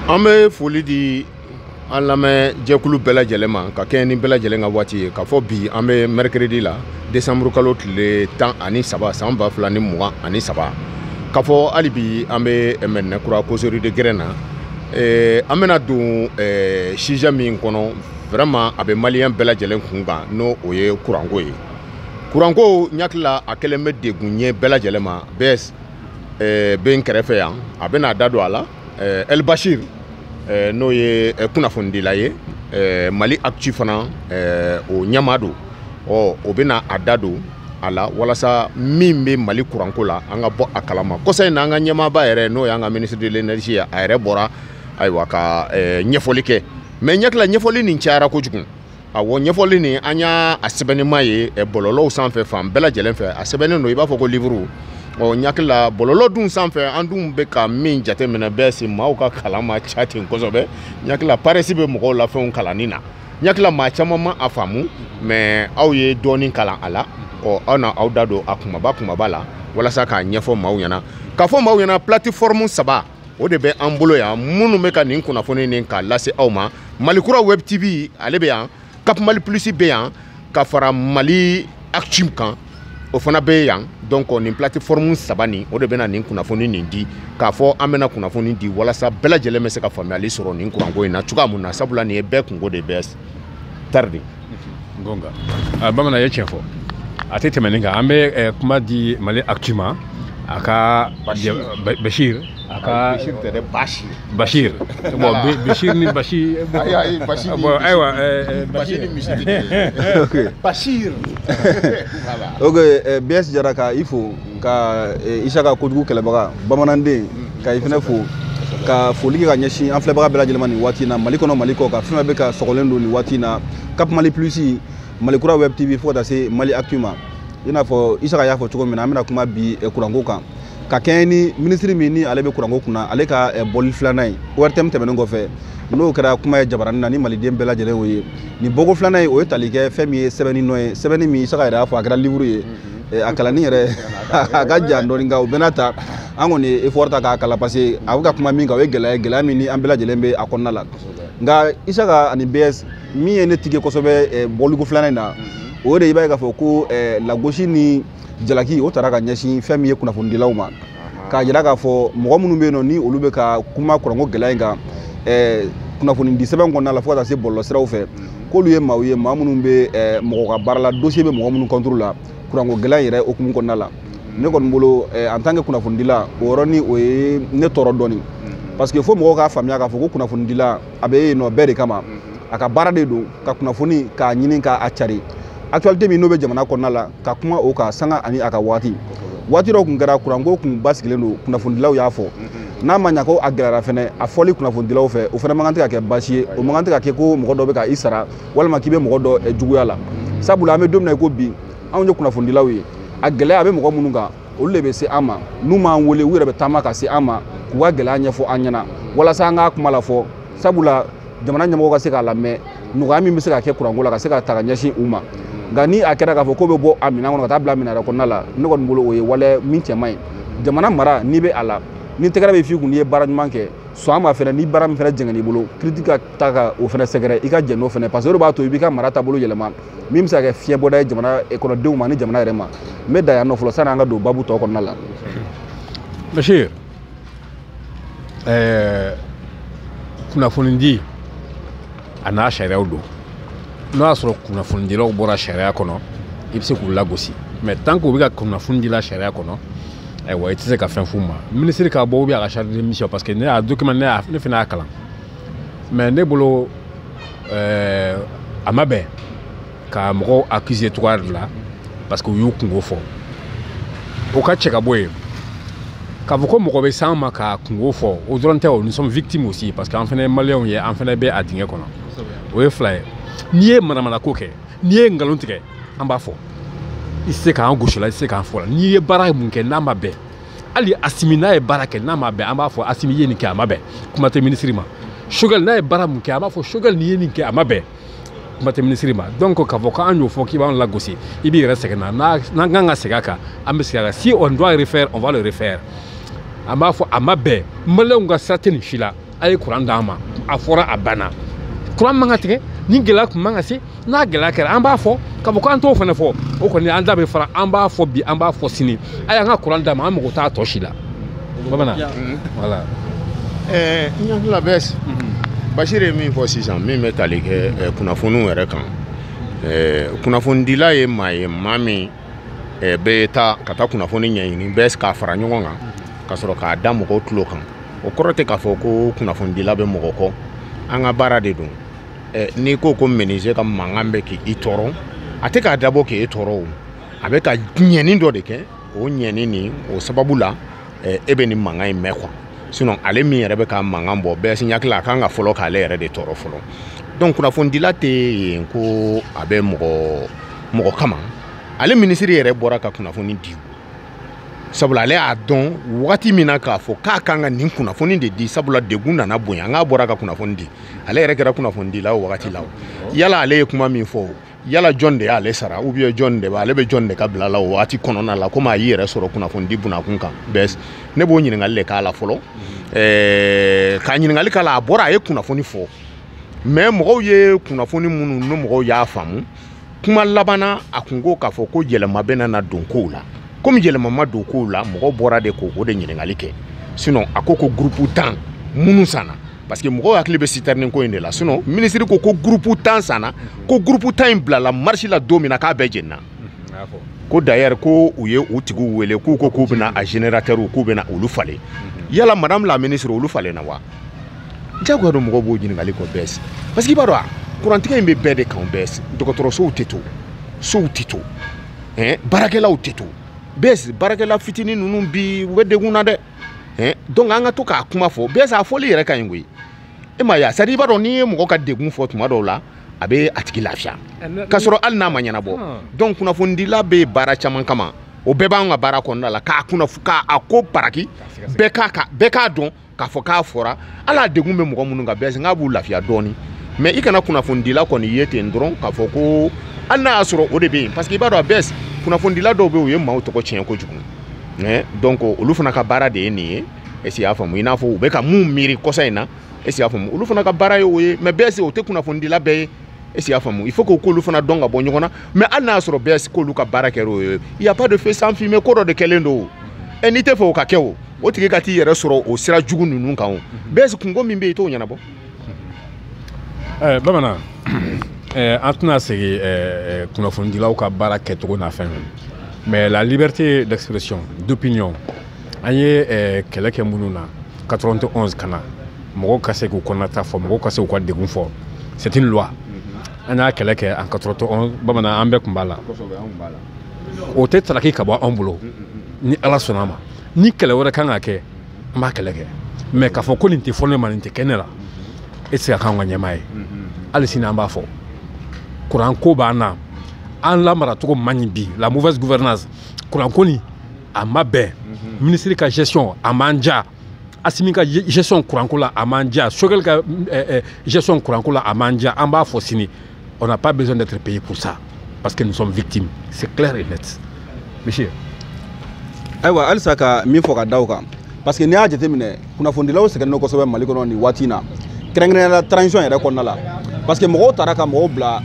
An bɛ foli di an lamɛn jɛkulu bɛɛ lajɛlen ma ka kɛ ni bɛɛ lajɛlen ka waati ye k'a fɔ bi an bɛ mercredi la décembre kalo tile 13 san 2023 k'a fɔ hali bi an bɛ Mɛnɛkura causerie de graine na an bɛna don sujet min kɔnɔ vraiment a bɛ malien bɛɛ lajɛlen kun kan n'o o ye kuranko ye. Kuranko ɲakila a kɛlen bɛ degun ye bɛɛ lajɛlen ma bɛ n kɛrɛfɛ yan a bɛna da don a la El Bashir n'o ye kunnafonidila ye Mali Actu fana o ɲɛmaa don o bɛna a da don a la walasa min bɛ Mali kuranko la an ka bɔ a kalama kɔsa in na an ka ɲɛmaaba yɛrɛ n'o y'an ka ministre de l'énergie ye a yɛrɛ bɔra ayiwa ka ɲɛfɔli kɛ mais ɲakila ɲɛfɔli nin cayara kojugu awɔ ɲɛfɔli nin an y'a sɛbɛnnima ye bɔlɔlɔw sanfɛ fan bɛɛ lajɛlen fɛ a sɛbɛnnen don i b'a fɔ ko livre ɲakila bɔlɔlɔ dun sanfɛ an dun bɛ ka min jateminɛ bɛɛ si maaw ka kalan ma ca ten kosɛbɛ ɲakila paresse bɛ mɔgɔw la fɛnw kalanni na ɲakila maa caman ma a faamu mais aw ye dɔɔnin kalan a la aw na aw da don a kumaba la walasa k'a ɲɛfɔ maaw ɲɛna k'a fɔ maaw ɲɛna plateforme 3 o de bɛ an bolo yan minnu bɛ ka nin kunnafoni nin k'a lase aw ma Malikura Web TV ale bɛ yan Cap Mali Plus bɛ yan ka fara Mali Actu kan o fana bɛ yan donc nin plateforme 3 nin o de bɛna nin kunnafoni nin di k'a fɔ an bɛna kunnafoni di walasa bɛɛ lajɛlen bɛ se ka faamuyali sɔrɔ nin kuranko in na cogoya mun na sabula nin ye bɛɛ kungo de bɛ tarde ngonga bamanan ye tiɲɛ fɔ a tɛ tɛmɛ nin kan an bɛ kuma di Mali Actu ma a ka Bashir a ka Bashir bon Bashir ni Bashir bon ayiwa Bashir ni misi Bashir ok BS Jara ka i fo ka Isaka kojugu kɛlɛbaga bamananden ka i fana fo ka foli kɛ ka ɲɛsin an filɛbaga bɛɛ lajɛlen ma nin waati in na Mali kɔnɔ Mali kɔ ka fɛn bɛ ka sɔgɔlen don nin waati in na Cap Mali Plus Malikura Web TV fo ka taa se Mali Actu ma i n'a fɔ Isaka y'a fɔ cogo min na an bɛna kuma bi kuranko kan ka kɛɲɛ ni ministre min ni ale bɛ kuranko kunna ale ka bɔli filanan ye ORTM tɛmɛnen kɔfɛ n'o kɛra kuma ye jabaranin na ni maliden bɛɛ lajɛlen y'o ye nin bɔko filanan ye o ye tali kɛ fɛn min ye sɛbɛnni nɔ ye sɛbɛnni min Isaka yɛrɛ y'a fɔ a kɛra livre ye a kalanni yɛrɛ a ka jan dɔɔni nka o bɛɛ n'a ta an kɔni ye effort ta k'a kalan parce que a bɛ ka kuma min kan o ye gɛlɛya min ni an bɛɛ lajɛlen bɛ a kɔnɔna la nka Isaka ani BS min ye ne tige kosɛbɛ bɔliko filanan in na o de i b'a ye k'a fɔ ko lagosi ni jalaki o taara ka ɲɛsin fɛn min ye kunnafonidilaw ma k'a jira k'a fɔ mɔgɔ minnu bɛ yen nɔ ni olu bɛ ka kuma kuranko gɛlɛya in kan kunnafoni di sɛbɛn kɔnɔna la fo ka taa se bɔlɔlɔ siraw fɛ k'olu ye maaw ye maa minnu bɛ mɔgɔ ka baara la dossier bɛ mɔgɔ minnu contrôle la kuranko gɛlɛya in yɛrɛ hukumu kɔnɔna la ne kɔni bolo en tant que kunnafonidila o yɔrɔnin o ye ne tɔɔrɔ dɔɔnin parce que fo mɔgɔw k'a faamuya k'a fɔ ko kunnafonidila a bɛ yen nɔ bɛɛ de kama a ka baara de don ka kunnafoni k'a ɲini k'a cari actualité min n'o bɛ jamana kɔnɔna la ka kuma o kan sanga ani a ka waati dɔ kun kɛra kuranko kun basigilen don kunnafonidilaw y'a fɔ n'a ma ɲa ko a gɛlɛyara fɛnɛ a fɔli kunnafonidilaw fɛ o fɛnɛ man kan tɛ ka kɛ baasi ye o man kan tɛ ka kɛ ko mɔgɔ dɔ bɛ ka i sara walima k'i bɛ mɔgɔ dɔ juguya la sabula an bɛ don min na i ko bi anw ye kunnafonidilaw ye a gɛlɛya a bɛ mɔgɔ minnu kan olu de bɛ se an ma n'u m'an wele u yɛrɛ bɛ taama ka se an ma k'u ka gɛlɛya ɲɛfɔ an ɲɛna walasa an k'a kuma lafɔ sabula jamana ɲɛmɔgɔ ka se k'a lamɛn nɔgɔya min bɛ se ka kɛ kuranko la ka se ka ta ka ɲɛsin u ma nka ni a kɛra k'a fɔ ko bɛ bɔ a minɛn kɔnɔ ka taa bila minɛn yɛrɛ kɔnɔna la ne kɔni bolo o ye waleya min cɛ man ɲi jamana mara n'i bɛ a la ni tɛgɛrɛ bɛ f'i kun n'i ye baara ɲuman kɛ sɔn ma fɛnɛ ni baara min fɛnɛ jɛngɛn'i bolo critique ka ta ka o fɛnɛ sɛgɛrɛ i ka jɛn n'o fɛnɛ parce que o de b'a to i b'i ka mara taabolo yɛlɛma min bɛ se ka kɛ fiɲɛbɔda ye jamana kɔnɔdenw ma ni jamana yɛrɛ ma n bɛ dan yan nɔ fɔlɔ sani an ka don babu tɔ kɔnɔna la. Bashir kunnafoni di a n'a sariyaw don n'o y'a sɔrɔ kunnafonidilaw bɔra sariya kɔnɔ i bɛ se k'u lagosi mais tant que u bɛ ka kunnafoni di la sariya kɔnɔ ayiwa i tɛ se ka fɛn f'u ma ministre ka bɔ ou bien a ka charge de mission parce que ne y'a document ne fana y'a kalan mais ne bolo a ma bɛn ka mɔgɔw accuser cogoya de la parce que u y'u kungo fɔ o ka cɛ ka bɔ yen k'a fɔ ko mɔgɔ bɛ s'an ma ka kungo fɔ o dɔrɔn tɛ o nous sommes victimes aussi parce que an fana ye maliyɛnw ye an fana bɛ a dingɛ kɔnɔ o ye fila ye n'i ye manamanako kɛ n'i ye nkalon tigɛ an b'a fɔ i tɛ se k'an gosi la i tɛ se k'an fɔ la n'i ye baara mun kɛ n'a ma bɛn hali Asimi n'a ye baara kɛ n'a ma bɛn an b'a fɔ Asimi ye nin kɛ a ma bɛn kuma tɛ ministre ma Choguel n'a ye baara mun kɛ an b'a fɔ Choguel nin ye nin kɛ a ma bɛn kuma tɛ ministre ma donc k'a fɔ k'an y'o fɔ k'i b'an lagosi i b'i yɛrɛ sɛgɛn na n'an kan ka segin a kan an bɛ segin a kan si on doit refaire on va le refaire an b'a fɔ a ma bɛn maliyɛnw ka sira tɛ nin si la a ye courant d'an ma a fɔra a banna courant man ka tigɛ ni gɛlɛya kun man ka se n'a gɛlɛya kɛra an b'a fɔ k'a fɔ k'an t'o fana fɔ o kɔni an da bɛ fara an b'a fɔ bi an b'a fɔ sini a y'an ka courant d'a ma an mago t'a tɔ si la bamanan voilà n hakili bɛ Bashir ye min fɔ sisan min bɛ tali kɛ kunnafoniw yɛrɛ kan kunnafonidila ye maa ye maa min bɛ taa ka taa kunnafoni ɲɛɲini bɛɛ k'a fara ɲɔgɔn kan ka sɔrɔ k'a da mɔgɔw tulo kan o kɔrɔ tɛ k'a fɔ ko kunnafonidila bɛ mɔgɔ kɔ an ka baara de don n'i ko ko menuisier ka mankan bɛ k'i tɔɔrɔ a tɛ k'a dabɔ k'e tɔɔrɔ o a bɛ ka ɲɛni dɔ de kɛ o ɲɛni nin o sababu la e bɛ nin mankan in mɛn quoi sinon ale min yɛrɛ bɛ ka mankan bɔ bɛɛ si ɲakili a kan ka fɔlɔ k'ale yɛrɛ de tɔɔrɔ fɔlɔ donc kunnafonidila tɛ yen ko a bɛ mɔgɔ kama ale minisiri yɛrɛ bɔra ka kunnafoni di sabula ale y'a dɔn wagati min na k'a fɔ k'a kan ka nin kunnafoni de di sabula degun nana bonya an k'a bɔra ka kunnafoni di ale yɛrɛ kɛra kunnafonidila o wagati la yala ale ye kuma min fɔ yala jɔn de y'ale sara ou bien jɔn de ale bɛ jɔn de ka bila la o wagati kɔnɔna la komi a y'i yɛrɛ sɔrɔ kunnafonidi bunakun kan bɛɛ ne b'o ɲininkali de k'a la fɔlɔ k'a ɲininkali k'a la a bɔra a ye kunnafoni fɔ mais mɔgɔw ye kunnafoni minnu ni mɔgɔw y'a faamu kuma laban na a kun ko k'a fɔ ko yɛlɛma bɛ na don kow la komi yɛlɛma ma don kow la mɔgɔw bɔra de k'o de ɲininkali kɛ sinon a ko groupe 10 minnu sanna parce que mɔgɔw hakili bɛ citerne ko in de la sinon ministre ko groupe 10 sanna ko groupe 10 in bilala marche la don min na k'a bɛɛ jenina ko d'ailleurs ko u ye u tigiw wele k'u ko k'u bɛna a générateur k'u bɛna olu falen yala madame la ministre olu falen na wa jagoya don mɔgɔw b'o ɲininkali kɔ bɛɛ parce que i b'a dɔn kurantigɛ in bɛ bɛɛ de kan bɛɛ dɔgɔtɔrɔsow tɛ to sow tɛ to baarakɛlaw tɛ to bɛɛ baarakɛla fitinin ninnu bi u bɛ degun na dɛ donc an ka to k'a kuma fɔ bɛɛ a fɔli yɛrɛ ka ɲi koyi e ma ye c'est à dire i b'a dɔn n'i ye mɔgɔ ka degun fɔ tuma dɔw la a bɛ a tigi lafiya k'a sɔrɔ hali n'a ma ɲɛnabɔ donc kunnafonidila bɛ baara caman kama o bɛɛ b'an ka baara kɔnɔna la k'a ko paraki bɛɛ k'a dɔn k'a fɔ k'a fɔra ala degun bɛ mɔgɔ minnu kan bɛɛ n'a b'u lafiya dɔɔni mais i kana kunnafonidila kɔni ye ten dɔrɔn k'a fɔ ko hali n'a y'a sɔrɔ o de bɛ yen parce que i b'a dɔn bɛɛ kunnafonidila dɔw bɛ yen u ye maaw tɔgɔ tiɲɛ kojugu donc olu fana ka baara de ye nin ye est-ce que i y'a faamu i n'a fɔ u bɛ ka mun miiri kɔsa in na est-ce que i y'a faamu olu fana ka baara ye o ye mais bɛɛ o tɛ kunnafonidila bɛɛ ye est-ce que i y'a faamu il faut que k'olu fana dɔn ka bɔ ɲɔgɔn na mais hali n'a y'a sɔrɔ bɛɛ k'olu ka baara kɛra o ye il y a pas de fait sans fumer ko dɔ de kɛlen don o n'i tɛ fɛ o ka kɛ o tigi ka t'i yɛrɛ sɔrɔ o sira jugu ninnu kan o bɛɛ kungo min bɛ yen i t'o ɲɛnabɔ. Bamanan an tɛna segin kunnafonidilaw ka baara kɛcogo n'a fɛn mais la liberté d'expression d'opinion an ye kɛlɛ kɛ minnu na 91 ka na mɔgɔw ka se k'u kɔnɔnata fɔ mɔgɔw ka se k'u ka degun fɔ c'est une loi an y'a kɛlɛ kɛ en 91 bamanan an bɛɛ tun b'a la o tɛ taraki ka bɔ an bolo ni ala sɔnna a ma ni kɛlɛ wɛrɛ kan ka kɛ an b'a kɛlɛ kɛ mais k'a fɔ ko nin tɛ fɔ ne ma nin tɛ kɛ ne la e tɛ se ka k'an ka ɲɛmaa ye hali sini an b'a fɔ kuran ko b'an na an lamaracogo man ɲi bi la mauvaise gouvernance kuran ko nin a ma bɛn ministre ka gestion a man ja Assimi ka gestion kuran ko la a man ja Choguel ka gestion kuran ko la a man ja an b'a fɔ sini on n'a pas besoin d'être payé pour ça parce que nous sommes victimes c'est clair et net monsieur ayiwa halisa ka min fɔ ka da o kan parce que n'i y'a jateminɛ kunnafonidilaw sɛgɛnnen kosɛbɛ Mali kɔnɔ nin waati in na kɛrɛnkɛrɛnnenya la transition yɛrɛ kɔnɔna la parce que mɔgɔw taara ka mɔgɔw bila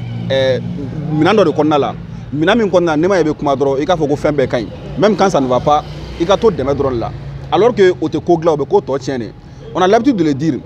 minɛn dɔ de kɔnɔna la minɛn min kɔnɔna n'i ma ye bɛ kuma dɔrɔn i k'a fɔ ko fɛn bɛɛ ka ɲi même quand ça ne va pas i ka to dɛmɛ dɔrɔn de la alors que o tɛ ko dilan o bɛ ko tɔ tiɲɛ de on a l'habitude de le dire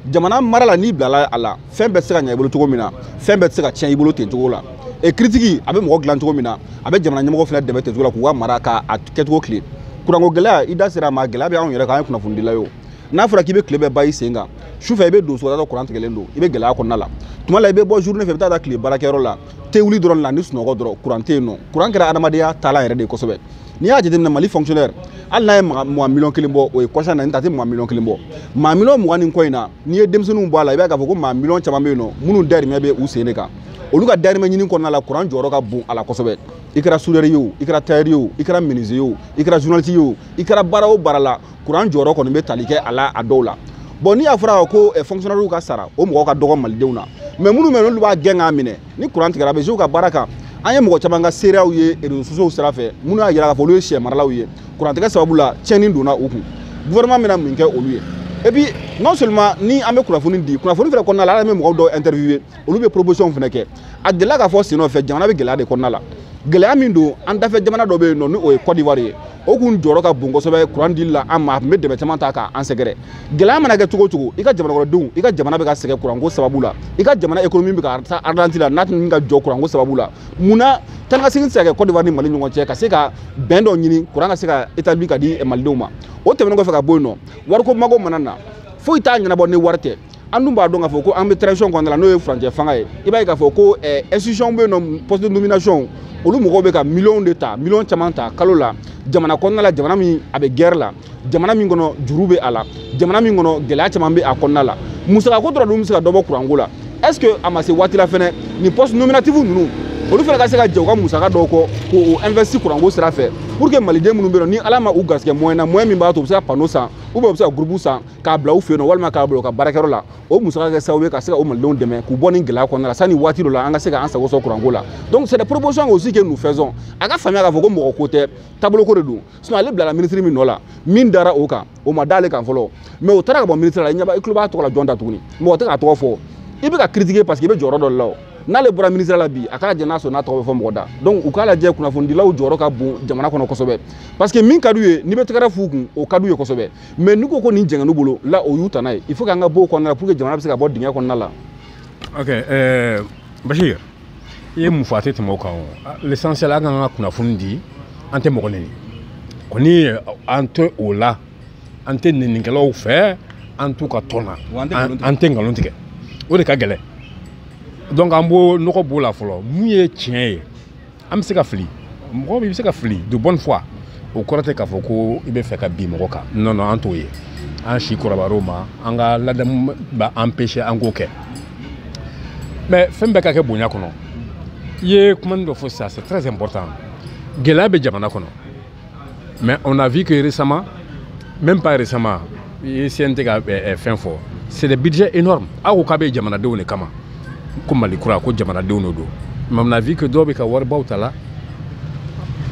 jamana mara la n'i bilala a la fɛn bɛɛ tɛ se ka ɲɛ i bolo cogo min na fɛn bɛɛ tɛ se ka tiɲɛ i bolo ten cogo la et critique a bɛ mɔgɔ dilan cogo min na a bɛ jamana ɲɛmɔgɔ fana dɛmɛ ten cogo la k'u ka mara k'a kɛcogo tile kuranko gɛlɛya i da sera a ma gɛlɛya bɛ anw yɛrɛ kan an ye kunnafonidila ye o n'a fɔra k'i bɛ tile bɛɛ ba i sen kan sufɛ i bɛ don sɔgɔmada kuran tigɛlen don i bɛ gɛlɛya kɔnɔna la tuma la i bɛ bɔ journée fɛ i bɛ taa tile baarakɛyɔrɔ la tɛ wuli dɔrɔn la ni sunɔgɔ dɔrɔn kuran tɛ yen nɔ kuran kɛra adamadenya taalan yɛrɛ de ye kosɛbɛ n'i y'a jateminɛ Mali fonctionnaire hali n'a ye mugan miliyɔn kelen bɔ o ye kɔsa na ni ta tɛ mugan miliyɔn kelen bɔ maa miliyɔn mugan ni kɔ in na n'i ye denmisɛnninw bɔ a la i b'a k'a fɔ ko maa miliyɔn caman bɛ yen nɔ minnu dayirimɛ bɛ u sen de kan olu ka dayirimɛ ɲini kɔnɔna la kuran jɔyɔrɔ ka bon a la kosɛbɛ i kɛra soudeur ye o i kɛra tailleur ye o i kɛra menuisier ye o i kɛra journaliste ye o i kɛra baara o baara la kuran jɔyɔrɔ kɔni bɛ tali kɛ a la a dɔw la bon n'i y'a fɔra ko fonctionnaire ka sara o mɔgɔ ka dɔgɔ malidenw na mais minnu bɛ olu b'a gɛn k'a minɛ ni kuran tigɛra a bɛ se u ka baara kan an ye mɔgɔ caman ka seereyaw ye réseaux sociaux sira fɛ minnu y'a jira k'a fɔ olu ye sɛ maralaw ye kurantigɛ sababu la tiɲɛni donna u kun gouvernement bɛna mun kɛ olu ye et puis non seulement ni an bɛ kunnafoni di kunnafoni fɛnɛ kɔnɔna la ala bɛ mɔgɔw dɔw interviewer olu bɛ proposition fɛnɛ kɛ a delila k'a fɔ sen nɔfɛ jamana bɛ gɛlɛya de kɔnɔna la gɛlɛya min don an dafɛ jamana dɔ bɛ yen nɔ ni o ye Côte d'Ivoire ye o kun jɔyɔrɔ ka bon kosɛbɛ courant dili la an ma a tun bɛ dɛmɛ caman ta k'an sɛgɛrɛ gɛlɛya mana kɛ cogo o cogo i ka jamanakɔnɔdenw i ka jamana bɛ ka sɛgɛn courant ko sababu la i ka jamana économie bɛ ka taa ralenti la n'a tun ka jɔ courant ko sababu la munna tan ka segin tɛ se ka kɛ Côte d'Ivoire ni Mali ɲɔgɔn cɛ ka se ka bɛn dɔ ɲini courant ka se ka établi ka di malidenw ma o tɛmɛnen kɔfɛ ka bɔ yen nɔ wariko mago mana na foyi t'a ɲɛnabɔ ni wari tɛ an dun b'a dɔn k'a fɔ ko an bɛ transition kɔnɔna la n'o ye furancɛ fanga ye i b'a ye k'a fɔ ko institution bɛ yen nɔ poste de nomination olu mɔgɔw bɛ ka miliyɔn de ta miliyɔn caman ta kalo la jamana kɔnɔna la jamana min a bɛ guerre la jamana min kɔnɔ juru bɛ a la jamana min kɔnɔ gɛlɛya caman bɛ a kɔnɔna la musakako dɔrɔn dun bɛ se ka dɔ bɔ courant ko la est ce que a ma se waati la fɛnɛ nin poste nominatif ninnu olu fana ka se ka jɛ u ka musaka dɔw kɔ k'o investi courant ko sira fɛ pour que maliden minnu bɛ yen nɔ ni ala ma u garisɛgɛ moyen na moyen min b'a to u bɛ se ka panneau san ou bien u bɛ se ka groupe san k'a bila u fɛ yen nɔ walima k'a bila u ka baarakɛyɔrɔ la o musaka kɛ sababu ye ka se ka o malidenw dɛmɛ k'u bɔ nin gɛlɛya kɔnɔna la sanni waati dɔ la an ka se ka an sago sɔrɔ courant ko la donc c'est des propositions aussi que nous faisons a ka faamuya k'a fɔ ko mɔgɔ ko tɛ taabolo ko de don sinon ale bilala ministre min nɔ la min dara o kan o ma d'ale kan fɔlɔ mais o taara ka bɔ ministre la i ɲɛ b'a i tulo b'a tɔgɔ la jɔn ta tuguni mɔgɔ tɛ k'a tɔgɔ fɔ i bɛ ka critiquer parce que i bɛ jɔyɔrɔ dɔ la o n'ale bɔra ministre la bi a k'a lajɛ n'a sɔrɔ n'a tɔgɔ bɛ fɔ mɔgɔ da donc u k'a lajɛ kunnafonidilaw jɔyɔrɔ ka bon jamana kɔnɔ kosɛbɛ parce que min ka d'u ye n'i bɛ tɛgɛrɛ f'u kun o ka d'u ye kosɛbɛ mais n'i ko ko nin jɛngɛn'u bolo là o y'u ta n'a ye il faut qu'an ka bɔ o kɔnɔna la pour que jamana bɛ se ka bɔ dingɛ kɔnɔna la. ok Bachir i ye mun fɔ a tɛ tɛmɛ o kan o l'essentiel an kan ka kunnafoni di an tɛ mɔgɔ nɛni kɔni an tɛ o la an tɛ nɛnikɛlaw fɛ an t'u ka tɔn na an tɛ nkalon tigɛ o de ka gɛlɛn. Donc an b'o nɔgɔ b'o la fɔlɔ mun ye tiɲɛ ye an bɛ se ka fili mɔgɔ bɛ se ka fili de bonne foi o kɔrɔ tɛ k'a fɔ ko i bɛ fɛ ka bin mɔgɔ kan non non an t'o ye an si kɔrɔbayar'o ma an ka ladamu b'a empêcher an k'o kɛ mais fɛn bɛɛ ka kɛ bonya kɔnɔ i ye kuma dɔ fɔ sisan c'est très important gɛlɛya bɛ jamana kɔnɔ mais on a vu que récemment même pas récemment i ye CNT ka fɛn fɔ c'est des budgets énormes aw ko k'a bɛ jamanadenw de kama ko Mali kura ko jamanadenw de don mais on a vu que dɔw bɛ ka waribaw ta la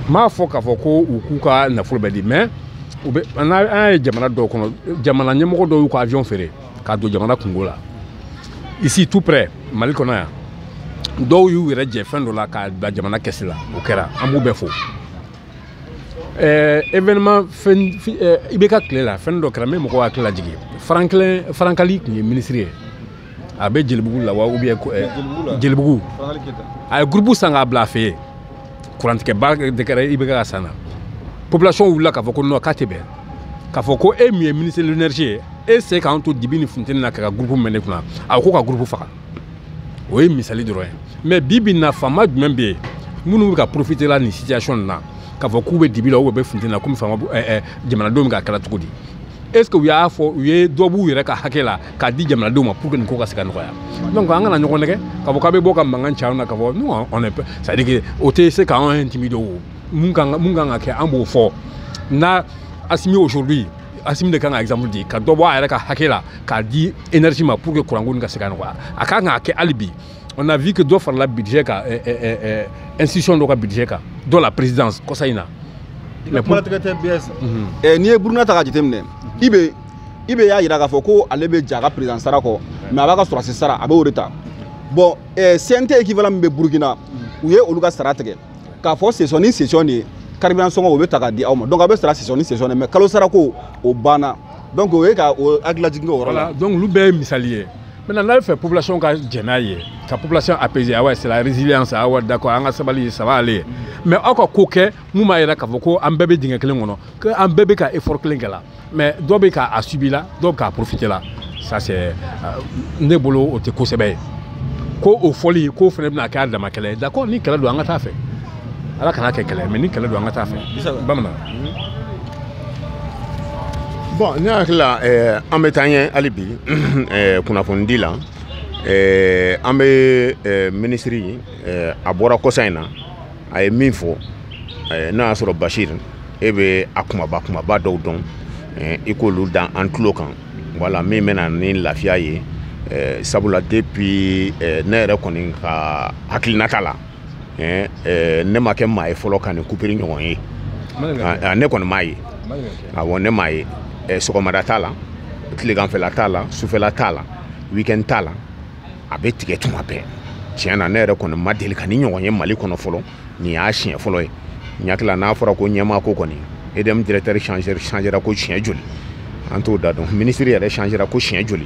m'a fɔ k'a fɔ ko u k'u ka nafolo bɛ di mais u bɛ an y'a ye jamana dɔw kɔnɔ jamana ɲɛmɔgɔ dɔw y'u ka avion feere k'a don jamana kungo la ici tout près Mali kɔnɔ yan dɔw y'u yɛrɛ jɛ fɛn dɔ la k'a bila jamana kɛsi la o kɛra an b'u bɛɛ fo événement fɛn i bɛ ka tile la fɛn dɔ kɛra min mɔgɔw hakili lajigi Farankali tun ye ministre ye a bɛ Jelibugu la wa ou bien Jelibugu a ye groupe san k'a bila a fɛ yen kurantigɛba de kɛra i bɛ ka san na population wulila k'a fɔ ko non k'a tɛ bɛn k'a fɔ ko e min ye ministre de l'énergie ye e se k'an to dibi ni funteni na ka groupe mɛn ne kunna a ko ka groupe faga o ye misali dɔrɔn ye mais bi bi in na faama jumɛn bɛ yen minnu bɛ ka profiter la nin situation na k'a fɔ k'u bɛ dibi la ou bɛ funteni na komi faama jamanadenw bɛ ka kɛra cogo di est ce que u y'a fɔ u ye dɔ b'u yɛrɛ ka hakɛ la k'a di jamanadenw ma pour que nin ko ka se ka nɔgɔya donc an kana ɲɔgɔn nɛgɛ k'a fɔ k'a bɛ bɔ ka mankan caya na k'a fɔ non on est c'est à dire que o tɛ se k'an intimider o mun kan ka kɛ an b'o fɔ n'a Assimi aujourd'hui Assimi de kan ka exemple di ka dɔ bɔ a yɛrɛ ka hakɛ la k'a di énergie ma pour que courant ko nin ka se ka nɔgɔya a kan k'a kɛ hali bi on a vu que dɔ farala budget kan institution dɔ ka budget kan dɔ la présidence kɔsa in na mais pour n'i ye Burukina ta k'a jateminɛ i bɛ y'a jira k'a fɔ ko ale bɛ ja a ka président sara kɔ mais a b'a ka sɔrɔdasi sara a bɛ o de ta bon CNT équivalent min bɛ Burukina u ye olu ka sara tigɛ k'a fɔ session ni session de ye carburant sɔngɔ o bɛ ta k'a di aw ma donc a bɛ sara session ni session de mais kalo sara ko o banna donc o ye ka o hakililajigin o yɔrɔ la donc olu bɛɛ ye misali ye maintenant n'a bɛ fɛ population ka jɛn n'a ye ka population apaiser ah ouais c'est la résilience ah ouais d'accord an ka sabali ça va aller mais aw ka ko kɛ mun b'a yɛrɛ k'a fɔ ko an bɛɛ bɛ dingɛ kelen kɔnɔ que an bɛɛ bɛ ka effort kelen kɛ la mais dɔw bɛ k'a subi la dɔw bɛ k'a profiter la ça c'est ne bolo o tɛ kosɛbɛ ye ko o fɔli k'o fana bɛna kɛ a dama kɛlɛ ye d'accord ni kɛlɛ don an ka taa fɛ ala kana kɛ kɛlɛ mais ni kɛlɛ don an ka taa fɛ bamanan. bon ne hakili la an bɛ taa ɲɛ hali bi kunnafonidi la an bɛ minisiri a bɔra kɔsa in na a ye min fɔ n'a y'a sɔrɔ Bachir e bɛ a kumaba dɔw dɔn i k'olu dan an tulo kan wala min bɛna ni lafiya ye sabula depuis ne yɛrɛ kɔni ka hakilinata la ne ma kɛ maa ye fɔlɔ ka nin coupure ɲɔgɔn ye ne kɔni m'a ye awɔ ne m'a ye sɔgɔmada t'a la tileganfɛla t'a la sufɛla t'a la weekend t'a la a bɛ tigɛ tuma bɛɛ tiɲɛ na ne yɛrɛ kɔni ma deli ka ni ɲɔgɔn ye Mali kɔnɔ fɔlɔ nin y'a siɲɛ fɔlɔ ye n hakili la n'a fɔra ko ɲɛmaa ko kɔni EDM directeur changera ko siɲɛ joli an t'o da dɔn ministre yɛrɛ changera ko siɲɛ joli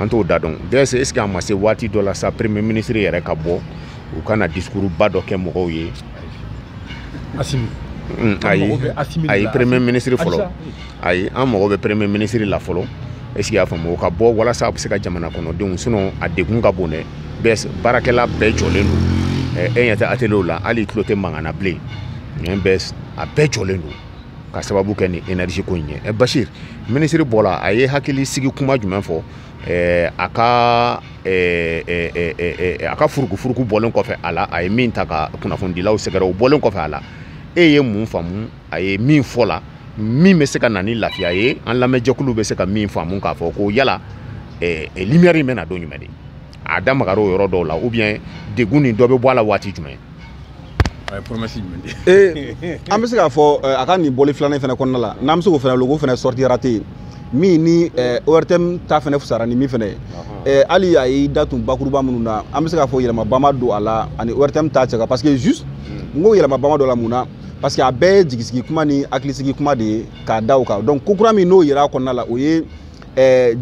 an t'o da dɔn DS est-ce que a ma se waati dɔ la sa premier ministre yɛrɛ ka bɔ u kana discours ba dɔ kɛ mɔgɔw ye ayi premier ministre fɔlɔ ayi an mago bɛ premier ministre la fɔlɔ est-ce que y'a faamu o ka bɔ walasa a bɛ se ka jamana kɔnɔdenw sinon a degun ka bon dɛ baarakɛla bɛɛ jɔlen don e ɲɛ tɛ atelier la hali tulo tɛ mankan na bilen a bɛɛ jɔlen don ka sababu kɛ ni énergie ko in ye Bashir ministre bɔra a ye hakili sigi kuma jumɛn fɔ a ka furuku bɔlen kɔfɛ a la a ye min ta ka kunnafonidilaw sɛgɛrɛ o bɔlen kɔfɛ a la e ye mun faamu a ye min fɔ la min bɛ se ka na ni lafiya ye an lamɛnjɛkulu bɛ se ka min faamu k'a fɔ ko yala lumière in bɛna don jumɛn de a da magara o yɔrɔ dɔw la ou bien degun nin dɔ bɛ bɔ a la waati jumɛn an bɛ se k'a fɔ a ka nin bɔli filanan fana kɔnɔna la n'an bɛ se k'o fana logo fana sortie raté min ni ORTM ta fana fusara ni min fana ye hali a ye da tun bakuruba minnu na an bɛ se k'a fɔ yɛlɛmaba ma don a la ani ORTM ta cɛ kan parce que juste n ko yɛlɛmaba ma don a la mun na parce que a bɛɛ ye jigisigi kuma ni hakilisigi kuma de ye k'a da o kan donc ko kura min n'o yera a kɔnɔna la o ye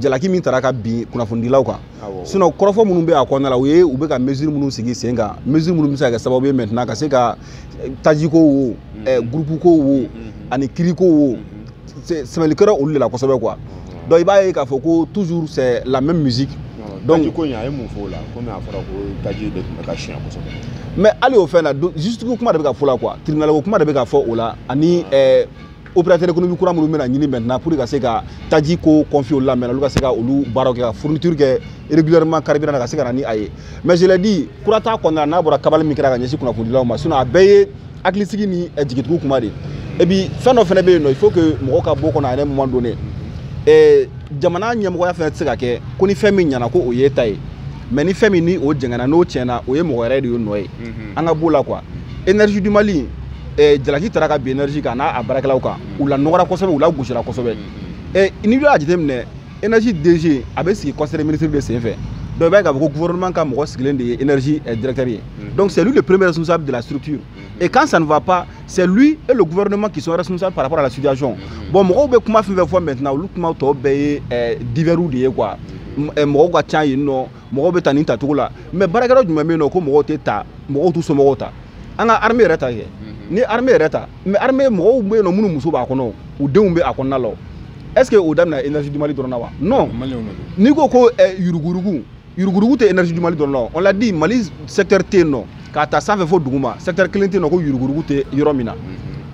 jalaki min taara ka bin kunnafonidilaw kan sinon kɔrɔfɔ minnu bɛ a kɔnɔna la o ye u bɛ ka mesure minnu sigi sen kan mesure minnu bɛ se ka kɛ sababu ye maintenant ka se ka tajiko wo groupe ko wo ani kiriko wo sɛbɛnnikɛra olu de la kosɛbɛ quoi donc i b'a ye k'a fɔ ko toujours c'est la même musique donc taji ko in a ye mun fɔ o la komi a fɔra ko taji de tun bɛ ka siɲɛ kosɛbɛ mais hali o fɛn na juste ko kuma de bɛ ka fɔ la quoi tribunal ko kuma de bɛ ka fɔ o la ani opérateur économique kura minnu bɛna ɲini maintenant pour ka se ka taji ko confier olu la maintenant olu ka se ka olu baaraw kɛ ka fourniture kɛ régulièrement carburant ka se ka na ni a ye mais je l'ai dit kura t'a kɔnɔna n'a bɔra kabali min kɛra ka ɲɛsin kunnafonidilaw ma sinon a bɛɛ ye hakilisigi ni jigitigiw kuma de et puis fɛn dɔ fana bɛ yen nɔ il faut que mɔgɔw ka bɔ kɔnɔ à un moment donné jamana ɲɛmɔgɔya fana tɛ se ka kɛ ko ni fɛn min ɲɛna ko o ye ta ye mais ni fɛn min ni o jɛngɛnna n'o tiɲɛna o ye mɔgɔ yɛrɛ de ye nɔ ye an ka b'o la quoi énergie du Mali jalaki taara ka bin énergie kan n'a baarakɛlaw kan u la nɔgɔra kosɛbɛ u la gosira kosɛbɛ n'i y'a jateminɛ énergie DG a bɛ sigi conseil ministre de senfɛ donc i b'a ye k'a fɔ ko gouvernement ka mɔgɔ sigilen de ye énergie directeur ye donc c'est lui le premier responsable de la structure et quand ça ne va pas c'est lui et le gouvernement qui sont responsables par rapport à la situation bon mɔgɔw bɛ kuma fɛn fɛn fɔ maintenant olu kuma tɔ bɛɛ ye divers de ye quoi mɔgɔw ka ca yen nɔ mɔgɔw bɛ ta nin tacogo la mais baarakɛlaw jumɛn bɛ yen nɔ ko mɔgɔw tɛ ta mɔgɔw t'u somɔgɔw ta an ka armée yɛrɛ ta kɛ ni armée yɛrɛ ta mais armée mɔgɔw bɛ yen nɔ minnu muso b'a kɔnɔ u denw bɛ a kɔnɔna la est ce que o daminɛ énergie du Mali dɔrɔn na wa non n'i ko ko yurugurugu tɛ énergie du Mali dɔrɔn na on l'a dit Mali secteur tɛ yen nɔ k'a ta sanfɛ fo duguma secteur kelen tɛ yen nɔ ko yurugurugu tɛ yɔrɔ min na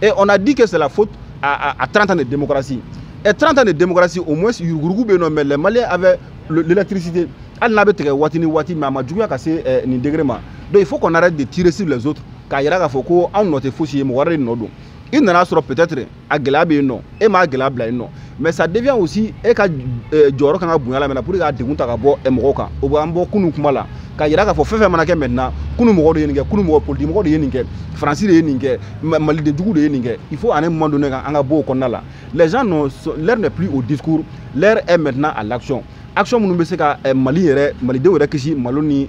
et on a dit que c'est la faute à 30 ans de démocratie et 30 ans de démocratie au moins yurugurugu bɛ yen nɔ mais les Maliens avaient l'électricité hali n'a bɛ tigɛ waati ni waati mais a ma juguya ka se nin degré ma donc il faut qu'on arrête de tirer sur les autres k'a yira k'a fɔ ko anw nɔ tɛ fosi ye mɔgɔ wɛrɛ de nɔ don i nana sɔrɔ peut-être a gɛlɛya bɛ yen nɔ e m'a gɛlɛya bila yen nɔ mais ça devient aussi e ka jɔyɔrɔ kan ka bonya la maintenant pour que ka degun ta ka bɔ mɔgɔw kan o b'an bɔ kunun kuma la k'a yira k'a fɔ fɛn fɛn mana kɛ maintenant kunun mɔgɔw de ye nin kɛ kunun mɔgɔ politique mɔgɔw de ye nin kɛ Faransi de ye nin kɛ Malidenjugu de ye nin kɛ il faut à un moment donné an ka bɔ o kɔnɔna la les gens l'heure n'est plus au discours l'heure est maintenant à l'action action minnu bɛ se ka malidenw yɛrɛ kisi malo ni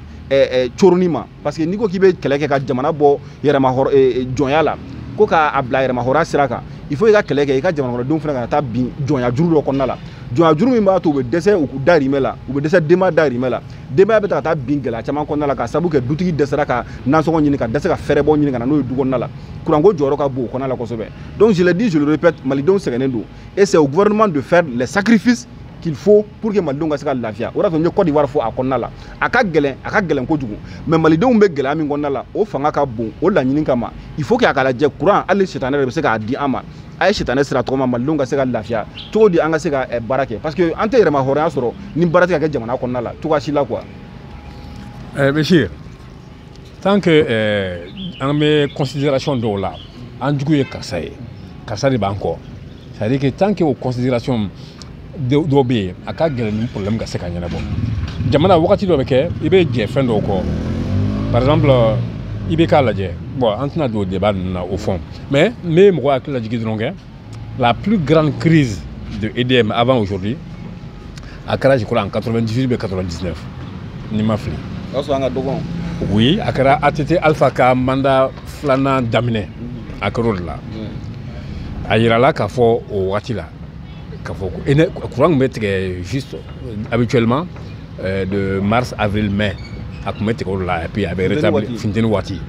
coroni ma parce que n'i ko k'i bɛ kɛlɛ kɛ ka jamana bɔ jɔnya la ko k'a bila yɛrɛmahɔrɔya sira kan il faut i ka kɛlɛ kɛ i ka jamanakɔnɔdenw fana ka taa bin jɔnya juru dɔ kɔnɔna la jɔnya juru min b'a to u bɛ dɛsɛ u dahirimɛ la u bɛ dɛsɛ denbaya dahirimɛ la denbaya bɛ ta ka taa bin gɛlɛya caman kɔnɔna la ka sababu kɛ dutigi dɛsɛra ka nansɔngɔ ɲini ka dɛsɛ ka fɛɛrɛbɔ ɲini ka na n'o ye du kɔnɔna la kuranko jɔyɔrɔ ka bon o kɔnɔna la kosɛbɛ donc je le dis je le répète malidenw sɛgɛnnen don et c'est au gouvernement de faire les sacrifices qu'il faut pour que malidenw ka se ka lafiya o de y'a to n ye Côte d'Ivoire fɔ a kɔnɔna la a ka gɛlɛn kojugu mais malidenw bɛ gɛlɛya min kɔnɔna la o fanga ka bon o laɲini kama il faut que a ka lajɛ courant hali sitanɛ yɛrɛ bɛ se k'a di an ma a ye sitanɛ sira tɔgɔ ma malidenw ka se ka lafiya cogo di an ka se ka baara kɛ parce que an tɛ yɛrɛmahɔrɔnya sɔrɔ ni baara tɛ ka kɛ jamana kɔnɔna la cogoya si la quoi. Bachir tant que an bɛ considération dɔw la an jugu ye karisa ye karisa de b'an kɔ c'est à dire que tant que o considération dɔw bɛ yen a ka gɛlɛn ni problème ka se ka ɲɛnabɔ jamana wagati dɔ bɛ kɛ i bɛ jɛ fɛn dɔw kɔ par exemple i bɛ k'a lajɛ bon an tɛna don débat ninnu na au fond mais n bɛ mɔgɔ hakili lajigin dɔrɔn kɛ la plus grande crise de EDM avant aujourd'hui Akara, je crois, en 98 ou 99. Nimafli. Oui, Akara ATT Alpha Ka Manda Flana Damine. Akara là. Ayirala Kafo au Watila. Kafo. Et le courant mettre juste habituellement de mars, avril, mai. Là, et puis avec rétabli Wati.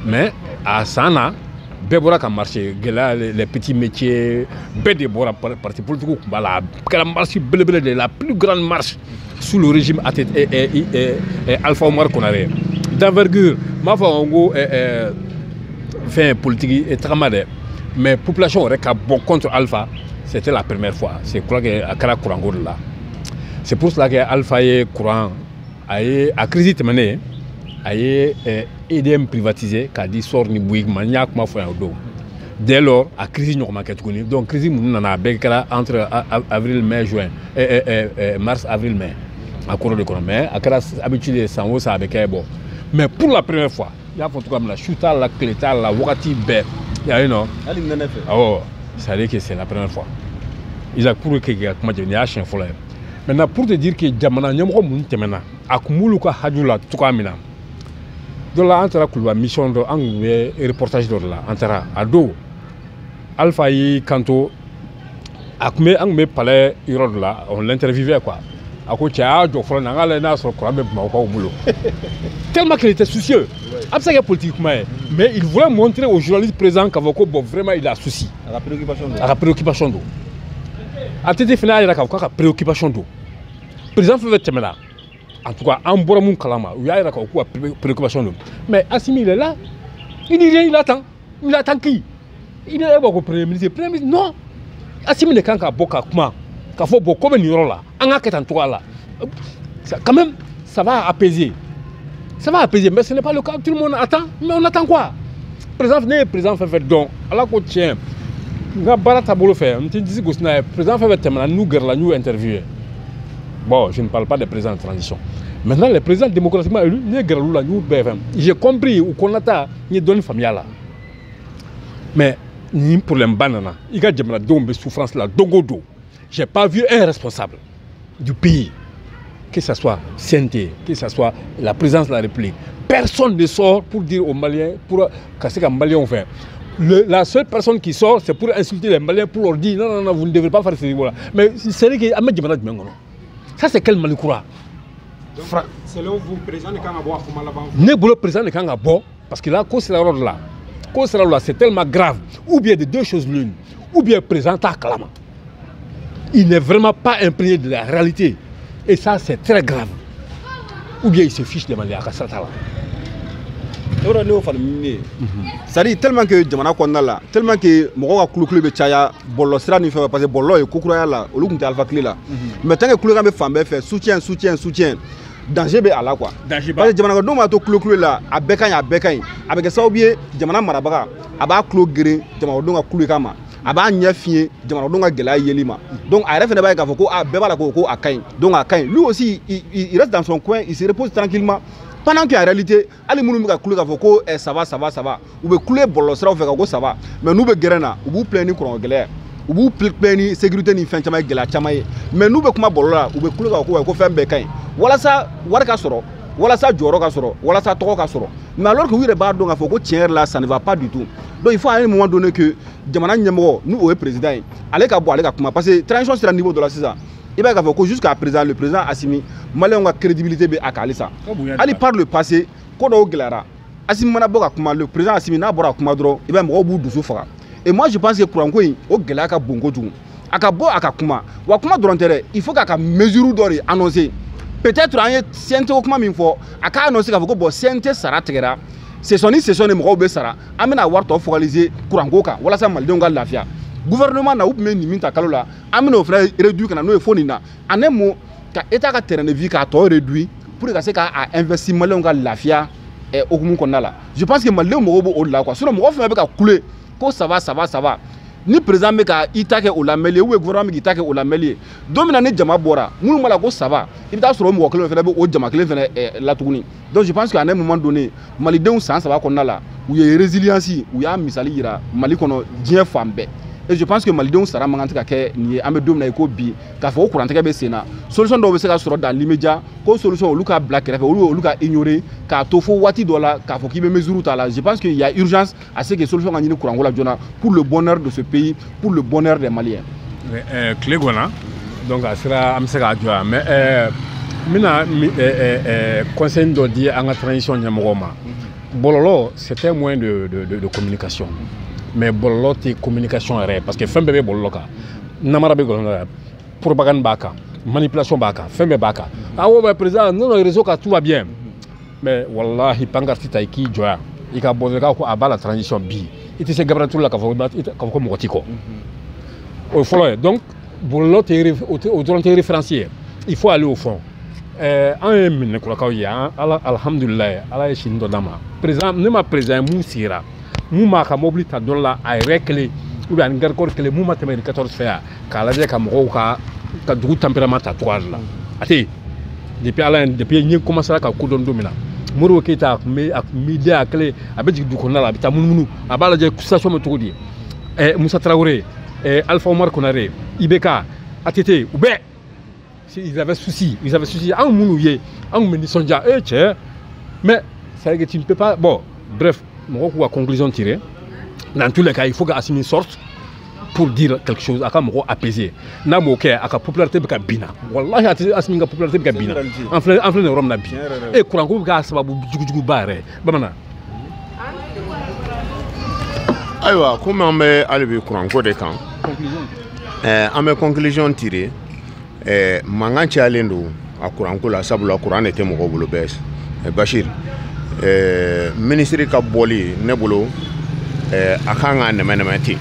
Mais à Sana, Bébora a marché, les petits métiers, Bédébora, parti politique, la marche la plus grande marche sous le régime Alpha Omar Konaré. D'envergure, ma foi, fait politique et tramadé. Mais la population aurait bon contre Alpha, c'était la première fois. C'est quoi que Akara courant là. C'est pour cela que Alpha est courant. A crise terminée, a EDM privatisé, qui a dit sort ni bouig mania comme foi au dos. Dès lors, a crise normalement qu'elle donc crise nous n'en a entre avril, mai, juin, mars, avril, mai. À cours de mais à cause habitué sans haut ça avec bon. Mais pour la première fois, il y a comme la chuta, la cléta, la wakati bé, il y a une non. Oh, ça veut dire que c'est la première fois. Ils ont couru que comment dire, il y a un chien folle. Maintenant, pour te dire que Jamana, nous avons un témoin. Akumuluka Hadjula, Tukamina. De la Antara Kulwa, mission de Angwe et reportage de la Antara, Ado, Alpha yi Kanto, Akme Angme Palais, Irodla, on l'interviewait quoi. Akotia, Jofran, Nangala, sur Kwame Mauka au boulot. Tellement qu'il était soucieux. Absolument politiquement. Mais il voulait montrer aux journalistes présents qu'Avoko, bon, vraiment, il a souci. À la préoccupation d'eau. À la préoccupation d'eau. À tes final, il y a la préoccupation d'eau. Président fait là. En tout cas, en Boramoun Kalama, il y a une préoccupation d'eau. Mais Assimi, il est là. Il dit rien, il attend. Il attend qui? Il est là pour le Premier ministre. Premier ministre, non. Assimi, il est quand Boka Kuma, quand faut beaucoup de là. En a qu'un toit là. Quand même, ça va apaiser. Ça va apaiser, mais ce n'est pas le cas. Tout le monde attend. Mais on attend quoi? Président fait donc. Alors qu'on tient. Nga barata bolo fait, on te dit que le président fait nous interviewer. Bon, je ne parle pas des présidents de transition. Maintenant, les présidents démocratiquement élus, nous j'ai compris qu'on a ni donné familial là. Mais pour les bananes, il y a des souffrances là, dogodo. J'ai pas vu un responsable du pays, que ce soit CNT, que ce soit la présidence de la République. Personne ne sort pour dire aux Maliens, pour casser les Maliens fait. La seule personne qui sort, c'est pour insulter les Maliens, pour leur dire non, non, non, vous ne devrez pas faire ce niveau-là. Mais c'est vrai que ça, c'est quel Malikoura? C'est là où vous président de Kangabo à Fumalaban. Ne président de Kangabo, parce que là, c'est tellement grave. Ou bien de deux choses l'une, ou bien président à Kalama. Il n'est vraiment pas imprégné de la réalité. Et ça, c'est très grave. Ou bien il se fiche des Maliens à Kassatala. C'est-à-dire tellement que jamana konna la tellement que mogo ka kulukulu be chaya bollo sira ni fe parce que bollo e kukura la olu kunta alpha clé la mais tant que kulukulu be fambe fait soutien danger be ala quoi parce que jamana ko do ma to kulukulu la abeka avec ça oublier jamana marabaga aba klo gere jamana do nga kulu kama aba nya fie jamana do nga gela yelima donc a refene ba ka fo ko a beba la ko akain donc akain lui aussi il reste dans son coin, il se repose tranquillement. Pendant qu'en réalité, les gens qui ça va, ou bien couler bollo ça va, mais nous beguerena, ou vous plaignez courant galère, ou vous plaignez sécurité ni fin chamaï gela chamaï, mais nous besoin bollo là, ou bien couler ko faire bécain. Voilà ça, warka soro, voilà ça joro ka soro, voilà ça toko ka soro. Mais alors que oui rebar donc faut que tiens là, ça ne va pas du tout. Donc il faut à un moment donné que jamana nyemo, nous au président, allez ka bo allez ka kuma parce que transition sur le niveau de la saison. Il va y jusqu'à présent, le président Assimi, Malien a crédibilité à Kalisa. Ali par le passé, Kodo Glara, Assimi Manaboka, le président Assimi Nabora Kumadro, il va me rebout de Soufara. Et moi je pense que pour un coup, au Gelaka Bongo, Akabo Akakuma, Wakuma Drontere, il faut qu'à mesure d'ori annoncer. Peut-être un Siente Okuma Minfo, Aka annoncer qu'à Voko Siente Saratera, c'est son Mobe Sara, Amena Warto focalisé Kurangoka, voilà ça Maldonga Lafia. Gouvernement n'a pas mis ta calola, amène frère réduit quand nous faut nina. En un mot, quand état ka terrain de vie ka to réduit pour que ça ka investir malon ka lafia et au qu'on là. Je pense que malon mo au là quoi. Sinon mo fait avec couler, ko ça va. Ni président me ka itake au la mêlée ou gouvernement ki itake au la mêlée. Domina ne jama bora, mulu mala ko ça va. Il t'a sur mo ko fait au jama kle fait la tourner. Donc je pense qu'à un moment donné, malidéon ça va qu'on là où il y a résilience, où il y a misali ira, mali kono dien fambe. et je pense que malidenw sara man kan tɛ ka kɛ nin ye an bɛ don min na i ko bi k'a fɔ ko kurantigɛ bɛ sen na solution dɔw bɛ se ka sɔrɔ dans l'immédiat ko solution olu ka bila kɛrɛfɛ olu ka ignorer k'a to fo waati dɔ la k'a fɔ k'i bɛ mesure ta la je pense qu'il y a urgence à ce que solution ka ɲini kuranko la joona pour le bonheur de ce pays pour le bonheur des Maliens. tile gɔnna donc a sera an bɛ se k'a jɔ yan mais n bɛna conseil dɔ di an ka transition ɲɛmɔgɔw ma bɔlɔlɔ c'est un moyen de communication mais bɔlɔlɔ tɛ communication yɛrɛ parce que fɛn bɛɛ bɛ bɔlɔlɔ kan namara bɛ bɔlɔlɔ la propagande b'a kan manipulation b'a kan fɛn bɛɛ b'a kan awɔ mais président non réseau kan tout va bien mais wallahi pancarte ta i k'i jɔ yan i ka bɔ k'a ko a b'a la transition bi i tɛ se Gabriel Touré la k'a fɔ ko mɔgɔ t'i kɔ o ye fɔlɔ ye donc bɔlɔlɔ o dɔrɔn tɛ référencier il faut aller au fond an ye minɛkurakaw ye alhamdulilayi ala ye sini dɔ d'an ma président ne ma président mun sigira mun b'a ka mobili ta dɔ la a yɛrɛ kelen ou bien ani garde-corps kelen mun ma tɛmɛ ni 14 fɛ yan k'a lajɛ ka mɔgɔw ka dugu tempérament ta cogoya de la a tɛ yen depuis ala depuis n ye commencé ka ko dɔn don min na Modibo Keyita a kun bɛ den a kelen a bɛ jigin du kɔnɔna la a bɛ taa munumunu a b'a lajɛ situation bɛ cogo di Musa Traoré Alpha Omar Konare IBK ATT u bɛɛ ils avaient souci anw minnu ye anw kun bɛ nisɔndiya cɛ mais c'est que tu ne peux pas bon bref mɔgɔw k'u ka conclusion tirer dans tous les cas il faut que Assimi sorte pour dire quelque chose a ka mɔgɔ apaiser n'a m'o kɛ a ka popularité bɛ ka bin na wallahi Assimi ka popularité bɛ ka bin na an filɛ nin yɔrɔ min na bi kuranko bɛ k'a sababu jugujuguba yɛrɛ bamanan. ayiwa komi an bɛ hali bi kuranko de kan an bɛ conclusion tirer mankan cayalen don a kuranko la sabula kuran de tɛ mɔgɔw bolo bɛɛ Bashir ministre ka bɔli ne bolo a kan ka nɛmɛ ten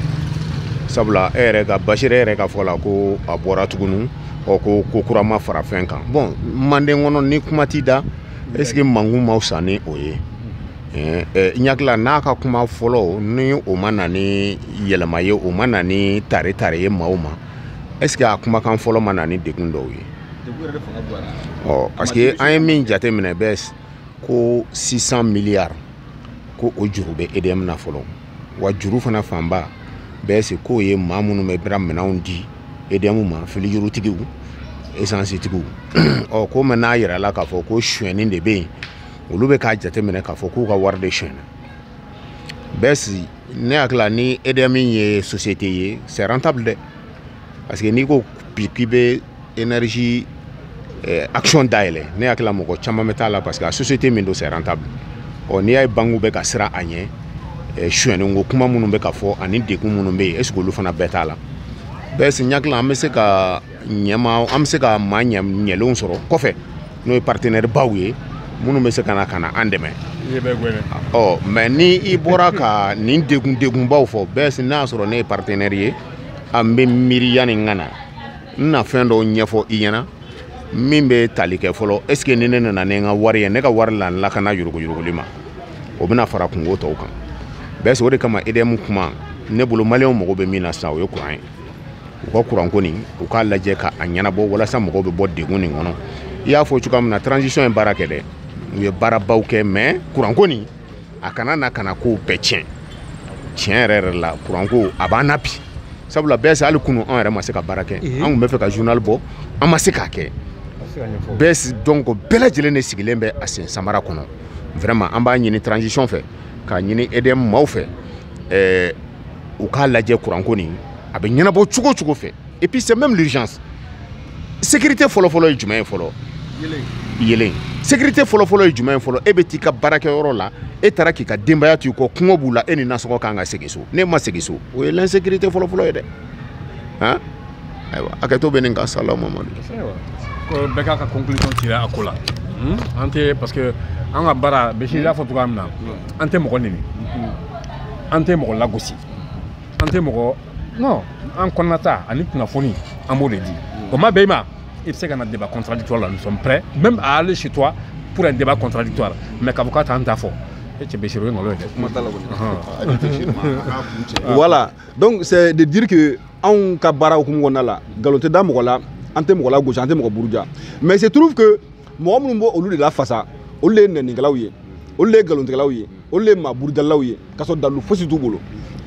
sabula yɛrɛ ka Bashir yɛrɛ ka fɔ la ko a bɔra tuguni ko kura ma fara fɛn kan bon Manden kɔnɔ ni kuma t'i da est-ce que mankun ma fisa ni o ye n hakili n'a ka kuma fɔlɔ ni o ma na ni yɛlɛma ye o ma na ni tare ye maaw ma est-ce que a kumakan fɔlɔ ma na ni degun dɔw ye parce que an ye min jate minɛ bɛɛ ko 600 milliards ko o juru bɛ EDM na fɔlɔ wa juru fana fanba bɛɛ se k'o ye maa minnu bɛ bɛra minɛnw di EDM ma filijurutigiw essence tigiw ko mɛ n'a yɛrɛ la k'a fɔ ko suɲɛni de bɛ yen olu bɛ k'a jate minɛ k'a fɔ k'u ka wari de suɲɛna bɛɛ si ne hakili ni EDM ye société ye c'est rentable dɛ parce que n'i ko k'i bɛ énergie action dayɛlɛ ne hakili mɔgɔ caman bɛ taa la parce que a société min don c'est rentable n'i y'a ye banques bɛ ka siran a ɲɛ suɲɛniko kuma minnu bɛ ka fɔ ani degun minnu bɛ yen est-ce que olu fana bɛɛ t'a la bɛɛ si ɲakili an bɛ se ka maa ɲɛlenw sɔrɔ kɔfɛ n'o ye partenaire baw ye minnu bɛ se ka na an dɛmɛ mais ni i bɔra ka nin degunbaw fɔ bɛɛ si n'a sɔrɔ ne ye partenaire ye an bɛ miiri yanni n ka na n na fɛn dɔw ɲɛfɔ i ɲɛna min bɛ tali kɛ fɔlɔ est-ce que ni ne nana ni n ka wari ye ne ka wari la n lakana yuruguyuruguli ma o bɛna fara kungo tɔw kan bɛɛ si o de kama EDM kuma ne bolo maliyɛnw mago bɛ min na sisan o ye kuran ye u ka kuranko nin u k'a lajɛ ka a ɲɛnabɔ walasa mɔgɔw bɛ bɔ degun nin kɔnɔ i y'a fɔ cogoya min na transition ye baara kɛ dɛ u ye baarabaw kɛ mais kuranko nin a kana na kana kow bɛɛ tiɲɛ yɛrɛ la kuranko a b'an na bi sabula bɛɛ si hali kunu an yɛrɛ ma se ka baara kɛ an tun bɛ fɛ ka journal bɔ an ma se k'a kɛ bɛɛ si donc bɛɛ lajɛlen de sigilen bɛ a sen samara kɔnɔ vraiment an b'a ɲini transition fɛ k'a ɲini EDM maaw fɛ u k'a lajɛ kuranko nin a bɛ ɲɛnabɔ cogo cogo fɛ et puis c'est même l'urgence sécurité fɔlɔfɔlɔ ye jumɛn ye fɔlɔ yelen sécurité fɔlɔfɔlɔ ye jumɛn ye fɔlɔ e bɛ t'i ka baarakɛyɔrɔ la e taara k'i ka denbaya to i kɔ kɔngɔ b'u la e ni nasɔngɔ kan ka segin so n'e ma segin so o ye l'insécurité fɔlɔfɔlɔ ye dɛ ayiwa hakɛto bɛ nin kan salamu Mamadu bɛɛ k'a ka conclusion tirer a ko la an tɛ parce que an ka baara Bɛsiri y'a fɔ cogoya min na an tɛ mɔgɔ nɛni an tɛ mɔgɔ lagosi an tɛ mɔgɔ non an kɔnɔnata ani kunnafoni an b'o de di o ma bɛn i ma i bɛ se ka na débat contradictoire là nous sommes prêts même à aller chez toi pour un débat contradictoire mais k'a fɔ k'a t'an ta fɔ e cɛ Bɛsiri o ye nkalon ye dɛ voilà donc c'est de dire que anw ka baara hukumu kɔnɔna la nkalon tɛ da mɔgɔ la an tɛ mɔgɔ lagosi an tɛ mɔgɔ buruja mais il se trouve que mɔgɔ minnu b'o olu de lafasa olu de ye nɛnikɛlaw ye olu de ye nkalontigɛlaw ye olu de ye maa burujalilaw ye k'a sɔrɔ dalu fosi t'u bolo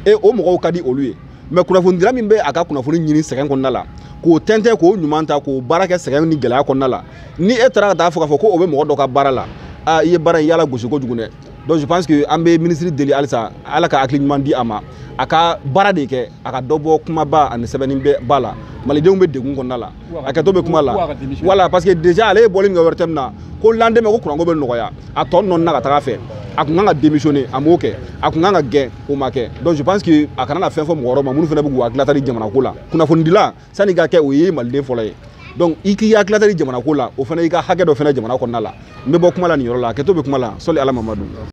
et o mɔgɔw ka di olu ye mais kunnafonidila min bɛ a ka kunnafoni ɲini sɛgɛn kɔnɔna la k'o tɛntɛn k'o ɲuman ta k'o baara kɛ sɛgɛn ni gɛlɛya kɔnɔna la ni e taara ka taa fɔ k'a fɔ ko o bɛ mɔgɔ dɔ ka baara la i ye baara in yala gosi kojugu dɛ donc je pense que an bɛ ministre deli halisa ala ka hakili ɲuman di a ma a ka baara de kɛ a ka dɔ bɔ kumaba ani sɛbɛnni ba la malidenw bɛ degun kɔnɔna la a kɛtɔ bɛ kuma la voilà parce que déjà ale ye bɔli min kɛ wɛrɛ tɛ min na ko lendemain ko kuranko bɛ nɔgɔya a tɔ nɔnina ka taga fɛ a kun kan ka démissionner a m'o kɛ a kun kan ka gɛn o ma kɛ donc je pense que a kana na fɛn fɔ mɔgɔ wɛrɛw ma minnu fana bɛ k'u hakilila di jamana ko la kunnafonidila sanni ka kɛ o ye maliden fɔlɔ ye donc i k'i hakilila di jamana ko la o fana i ka hakɛ dɔ fana jamana kɔnɔna la n bɛ bɔ kuma la nin yɔrɔ la a kɛtɔ bɛ kuma la sɔli ala mamadu